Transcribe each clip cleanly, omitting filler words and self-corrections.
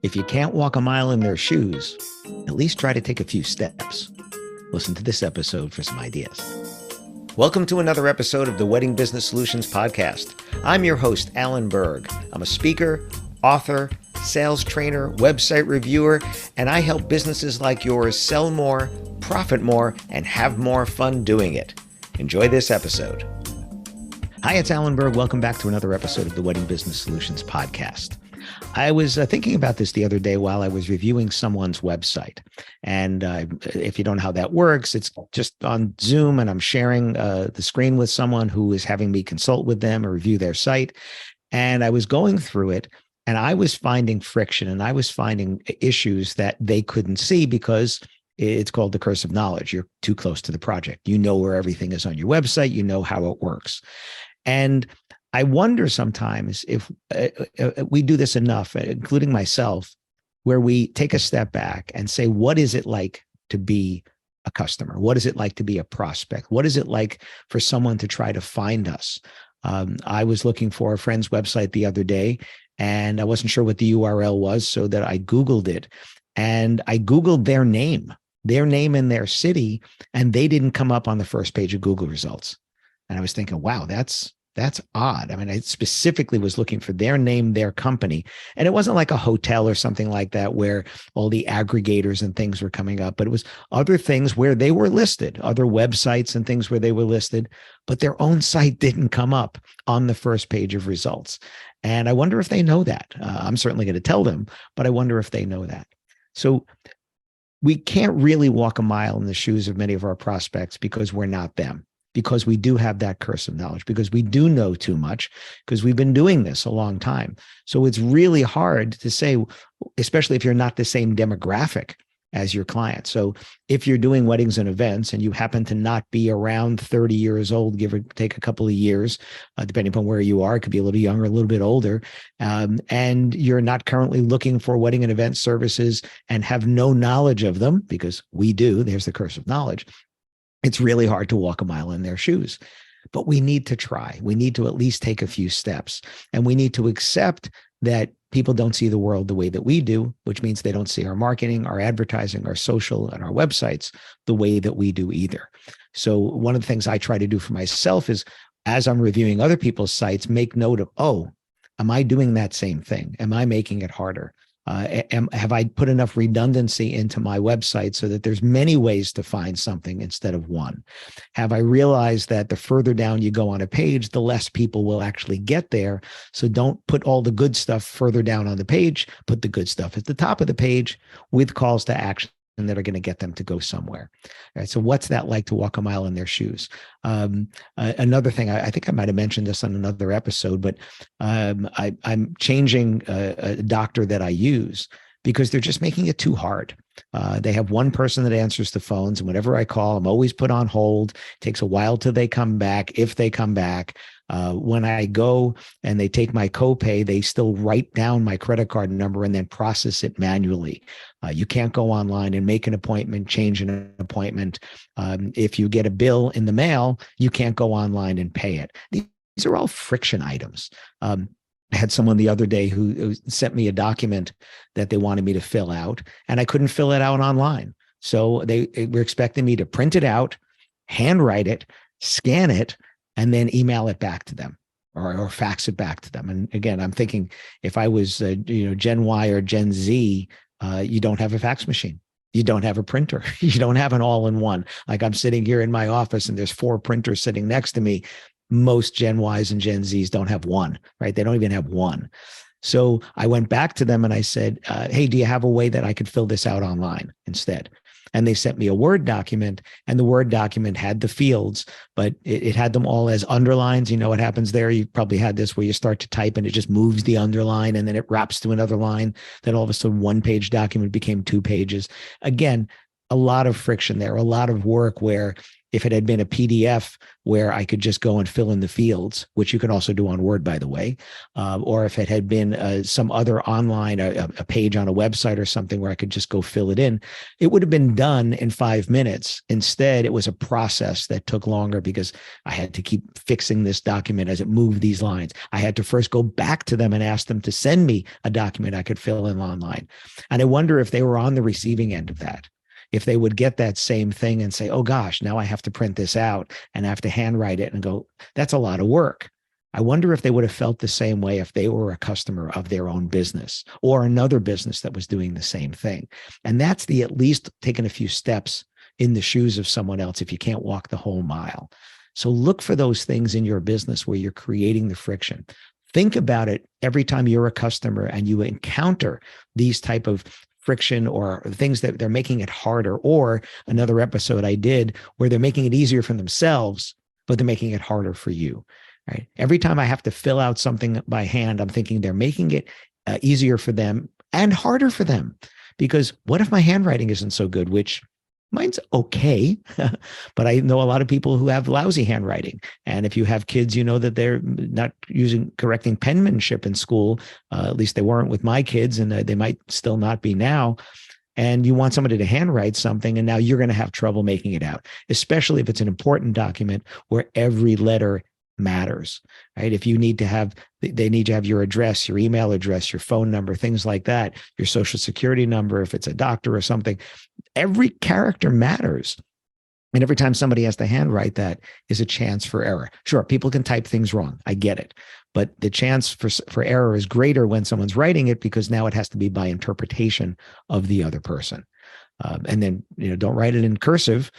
If you can't walk a mile in their shoes, at least try to take a few steps. Listen to this episode for some ideas. Welcome to another episode of the Wedding Business Solutions Podcast. I'm your host, Alan Berg. I'm a speaker, author, sales trainer, website reviewer, and I help businesses like yours sell more, profit more, and have more fun doing it. Enjoy this episode. Hi, it's Alan Berg. Welcome back to another episode of the Wedding Business Solutions Podcast. I was thinking about this the other day while I was reviewing someone's website. And if you don't know how that works, it's just on Zoom and I'm sharing the screen with someone who is having me consult with them or review their site. And I was going through it and I was finding friction and I was finding issues that they couldn't see because it's called the curse of knowledge. You're too close to the project. You know where everything is on your website. You know how it works. And I wonder sometimes if we do this enough, including myself, where we take a step back and say, what is it like to be a customer? What is it like to be a prospect? What is it like for someone to try to find us? I was looking for a friend's website the other day, and I wasn't sure what the URL was, so that I Googled it. And I Googled their name and their city, and they didn't come up on the first page of Google results. And I was thinking, wow, that's odd. I mean, I specifically was looking for their name, their company. And it wasn't like a hotel or something like that where all the aggregators and things were coming up, but it was other things where they were listed, other websites and things where they were listed, but their own site didn't come up on the first page of results. And I wonder if they know that. I'm certainly going to tell them, but I wonder if they know that. So we can't really walk a mile in the shoes of many of our prospects because we're not them. Because we do have that curse of knowledge, because we do know too much, because we've been doing this a long time. So it's really hard to say, especially if you're not the same demographic as your client. So if you're doing weddings and events and you happen to not be around 30 years old, give or take a couple of years, depending upon where you are, it could be a little younger, a little bit older, and you're not currently looking for wedding and event services and have no knowledge of them, because we do, there's the curse of knowledge. It's really hard to walk a mile in their shoes, but we need to try. We need to at least take a few steps, and we need to accept that people don't see the world the way that we do, which means they don't see our marketing, our advertising, our social, and our websites the way that we do either. So one of the things I try to do for myself is, as I'm reviewing other people's sites, make note of, oh, am I doing that same thing? Am I making it harder? Have I put enough redundancy into my website so that there's many ways to find something instead of one? Have I realized that the further down you go on a page, the less people will actually get there? So don't put all the good stuff further down on the page, put the good stuff at the top of the page with calls to action that are going to get them to go somewhere. All right, so what's that like to walk a mile in their shoes? Another thing, I think I might have mentioned this on another episode, but I'm changing a doctor that I use because they're just making it too hard. They have one person that answers the phones, and whenever I call, I'm always put on hold. It takes a while till they come back, if they come back. When I go and they take my copay, they still write down my credit card number and then process it manually. You can't go online and make an appointment, change an appointment. If you get a bill in the mail, you can't go online and pay it. These are all friction items. I had someone the other day who sent me a document that they wanted me to fill out, and I couldn't fill it out online. So they were expecting me to print it out, handwrite it, scan it, and then email it back to them or fax it back to them. And again, I'm thinking if I was Gen Y or Gen Z, you don't have a fax machine. You don't have a printer. You don't have an all-in-one. Like I'm sitting here in my office and there's 4 printers sitting next to me. Most Gen Ys and Gen Zs don't have one, right? They don't even have one. So I went back to them and I said, hey, do you have a way that I could fill this out online instead? And they sent me a Word document, and the Word document had the fields, but it had them all as underlines. You know what happens there? You probably had this where you start to type and it just moves the underline and then it wraps to another line. Then all of a sudden 1-page document became 2 pages. Again, a lot of friction there, a lot of work where If it had been a PDF where I could just go and fill in the fields, which you can also do on Word, by the way, or if it had been some other online, a page on a website or something where I could just go fill it in, it would have been done in 5 minutes. Instead, it was a process that took longer because I had to keep fixing this document as it moved these lines. I had to first go back to them and ask them to send me a document I could fill in online. And I wonder if they were on the receiving end of that, if they would get that same thing and say, oh gosh, now I have to print this out and I have to handwrite it, and go, that's a lot of work. I wonder if they would have felt the same way if they were a customer of their own business or another business that was doing the same thing. And that's the at least taking a few steps in the shoes of someone else if you can't walk the whole mile. So look for those things in your business where you're creating the friction. Think about it every time you're a customer and you encounter these type of friction or things that they're making it harder, or another episode I did where they're making it easier for themselves, but they're making it harder for you, right? Every time I have to fill out something by hand, I'm thinking they're making it easier for them and harder for them, because what if my handwriting isn't so good, which mine's okay, but I know a lot of people who have lousy handwriting. And if you have kids, you know that they're not correcting penmanship in school. At least they weren't with my kids, and they might still not be now. And you want somebody to handwrite something, and now you're going to have trouble making it out, especially if it's an important document where every letter matters, right? If you need to have, they need to have your address, your email address, your phone number, things like that, your social security number, if it's a doctor or something, every character matters. And every time somebody has to handwrite that is a chance for error. Sure, people can type things wrong. I get it. But the chance for error is greater when someone's writing it, because now it has to be by interpretation of the other person. And then, don't write it in cursive,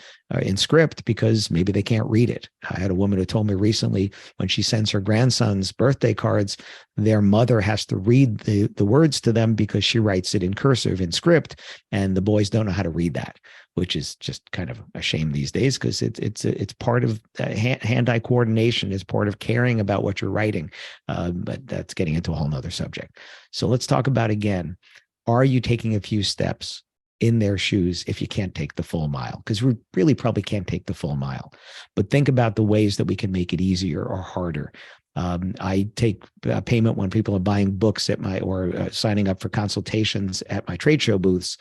in script, because maybe they can't read it. I had a woman who told me recently when she sends her grandson's birthday cards, their mother has to read the words to them because she writes it in cursive, in script, and the boys don't know how to read that, which is just kind of a shame these days, because it's part of hand-eye coordination, is part of caring about what you're writing. But that's getting into a whole nother subject. So let's talk about, again, are you taking a few steps in their shoes if you can't take the full mile? Because we really probably can't take the full mile. But think about the ways that we can make it easier or harder. I take payment when people are buying books or signing up for consultations at my trade show booths.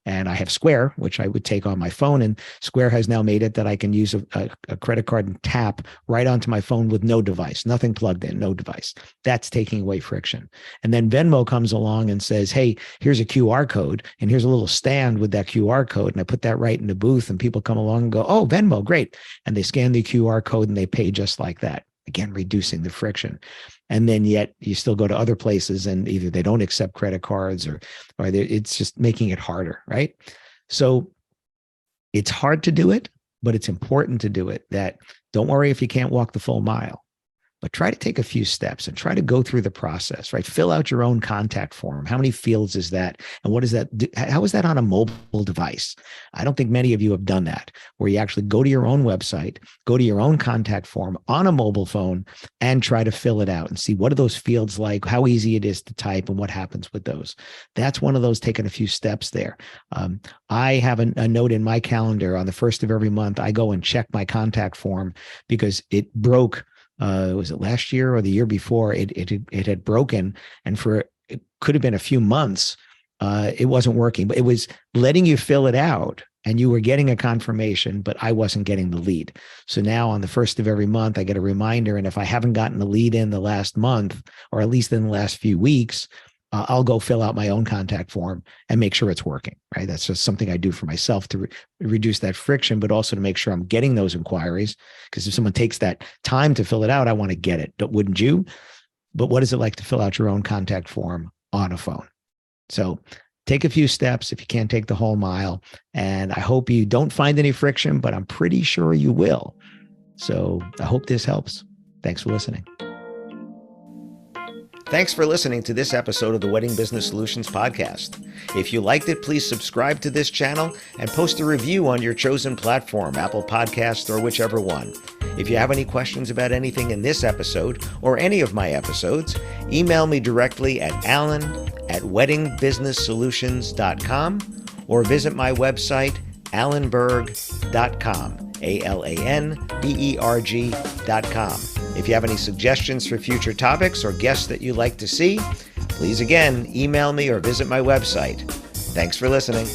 And I have Square, which I would take on my phone. And Square has now made it that I can use a credit card and tap right onto my phone with no device, nothing plugged in, no device. That's taking away friction. And then Venmo comes along and says, hey, here's a QR code, and here's a little stand with that QR code. And I put that right in the booth, and people come along and go, oh, Venmo, great. And they scan the QR code and they pay just like that. Again, reducing the friction. And then yet you still go to other places and either they don't accept credit cards or it's just making it harder, right? So it's hard to do it, but it's important to do it. That don't worry if you can't walk the full mile, but try to take a few steps and try to go through the process, right? Fill out your own contact form. How many fields is that? And what does that do? How is that on a mobile device? I don't think many of you have done that, where you actually go to your own website, go to your own contact form on a mobile phone and try to fill it out and see what are those fields like, how easy it is to type, and what happens with those. That's one of those, taking a few steps there. I have a note in my calendar on the first of every month. I go and check my contact form because it broke. Was it last year or the year before? It had broken, and it could have been a few months. It wasn't working, but it was letting you fill it out, and you were getting a confirmation, but I wasn't getting the lead. So now on the first of every month, I get a reminder, and if I haven't gotten the lead in the last month, or at least in the last few weeks, I'll go fill out my own contact form and make sure it's working, right? That's just something I do for myself to reduce that friction, but also to make sure I'm getting those inquiries. Because if someone takes that time to fill it out, I want to get it. Wouldn't you? But what is it like to fill out your own contact form on a phone? So take a few steps if you can't take the whole mile. And I hope you don't find any friction, but I'm pretty sure you will. So I hope this helps. Thanks for listening. Thanks for listening to this episode of the Wedding Business Solutions podcast. If you liked it, please subscribe to this channel and post a review on your chosen platform, Apple Podcasts or whichever one. If you have any questions about anything in this episode or any of my episodes, email me directly at alan@weddingbusinesssolutions.com or visit my website, alanberg.com, ALANBERG.com. If you have any suggestions for future topics or guests that you'd like to see, please again email me or visit my website. Thanks for listening.